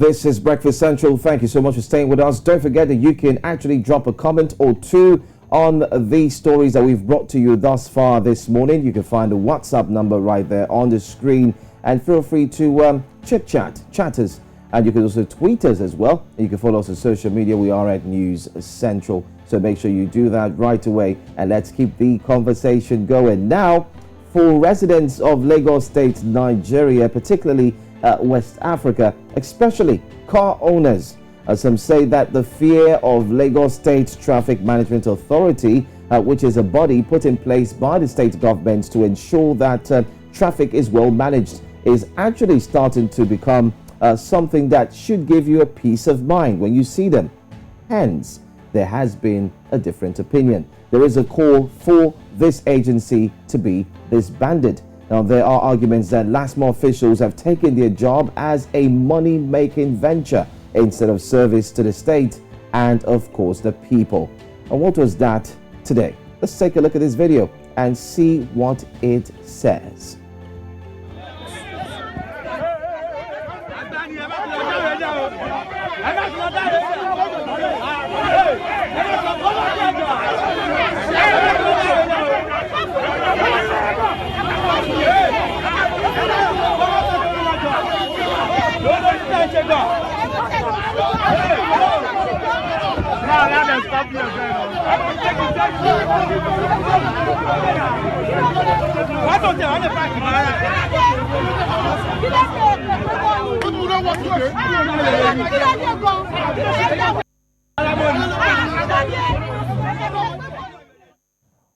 This is Breakfast Central. Thank you so much for staying with us. Don't forget that you can actually drop a comment or two on these stories that we've brought to you thus far this morning. You can find the WhatsApp number right there on the screen, and feel free to chat us, and you can also tweet us as well. You can follow us on social media. We are at News Central, so make sure you do that right away, and let's keep the conversation going. Now, for residents of Lagos State, Nigeria, particularly West Africa, especially car owners, some say that the fear of Lagos State Traffic Management Authority, which is a body put in place by the state government to ensure that traffic is well managed, is actually starting to become something that should give you a peace of mind when you see them. Hence, there has been a different opinion. There is a call for this agency to be disbanded. Now, there are arguments that LATSMA officials have taken their job as a money-making venture instead of service to the state and, of course, the people. And what was that today? Let's take a look at this video and see what it says.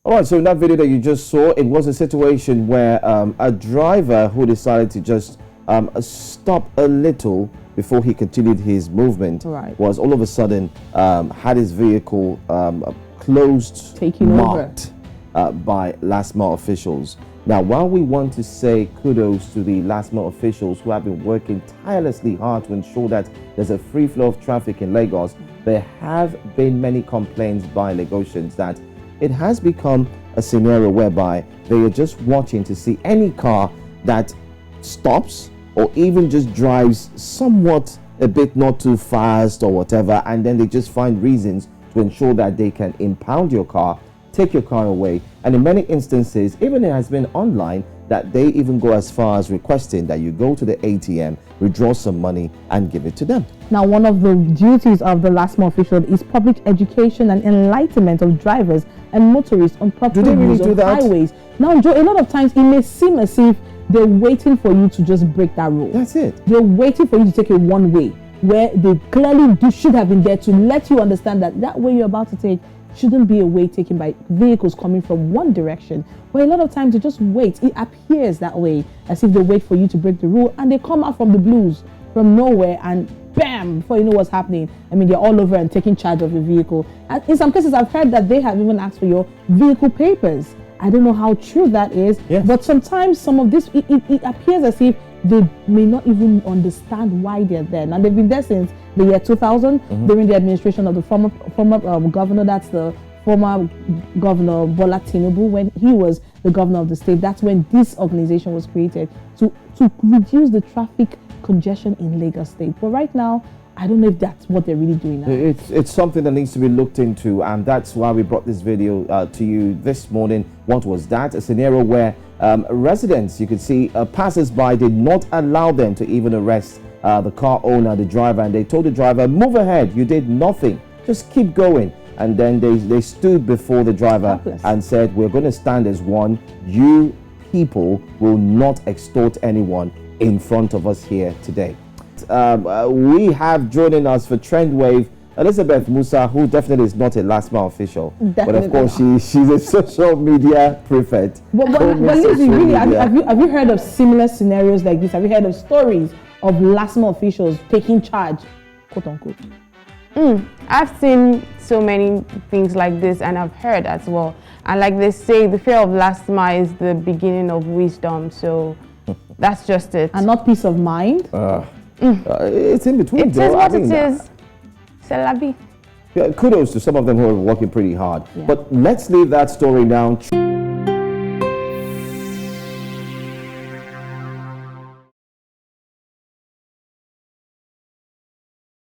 All right, so in that video that you just saw, it was a situation where a driver who decided to just stop a little before he continued his movement, was all of a sudden had his vehicle closed, marked by LATSMA officials. Now, while we want to say kudos to the LATSMA officials who have been working tirelessly hard to ensure that there's a free flow of traffic in Lagos, there have been many complaints by Lagosians that it has become a scenario whereby they are just watching to see any car that stops or even just drives somewhat a bit not too fast or whatever, and then they just find reasons to ensure that they can impound your car, take your car away. And in many instances, even it has been online, that they even go as far as requesting that you go to the ATM, withdraw some money and give it to them. Now, one of the duties of the LATSMA official is public education and enlightenment of drivers and motorists on proper use of highways. Now, Joe, a lot of times it may seem as if they're waiting for you to just break that rule. That's it. They're waiting for you to take a one way, where they clearly should have been there to let you understand that that way you're about to take shouldn't be a way taken by vehicles coming from one direction. But a lot of times they just wait. It appears that way, as if they wait for you to break the rule, and they come out from the blues, from nowhere, and bam, before you know what's happening, I mean, they're all over and taking charge of your vehicle. And in some cases, I've heard that they have even asked for your vehicle papers. I don't know how true that is, but sometimes some of this, it appears as if they may not even understand why they're there. Now, they've been there since the year 2000, during the administration of the former governor, that's the former governor Bola Tinubu, when he was the governor of the state. That's when this organization was created to reduce the traffic congestion in Lagos State. But right now, I don't know if that's what they're really doing now. It's something that needs to be looked into, and that's why we brought this video to you this morning. What was that? A scenario where residents, you could see, passers-by did not allow them to even arrest the car owner, the driver, and they told the driver, move ahead, you did nothing, just keep going. And then they stood before the driver and said, we're going to stand as one. You people will not extort anyone in front of us here today. We have joining us for Trend Wave Elizabeth Musa, who definitely is not a LATSMA official, but of course she's a social media prefect. But Lizzie, really, have you heard of similar scenarios like this? Have you heard of stories of LATSMA officials taking charge, quote unquote? I've seen so many things like this, and I've heard as well. And like they say, the fear of Lastma is the beginning of wisdom. So that's just it. And not peace of mind. It's in between. It is what it is. C'est la vie. Yeah, kudos to some of them who are working pretty hard. Yeah. But let's leave that story now.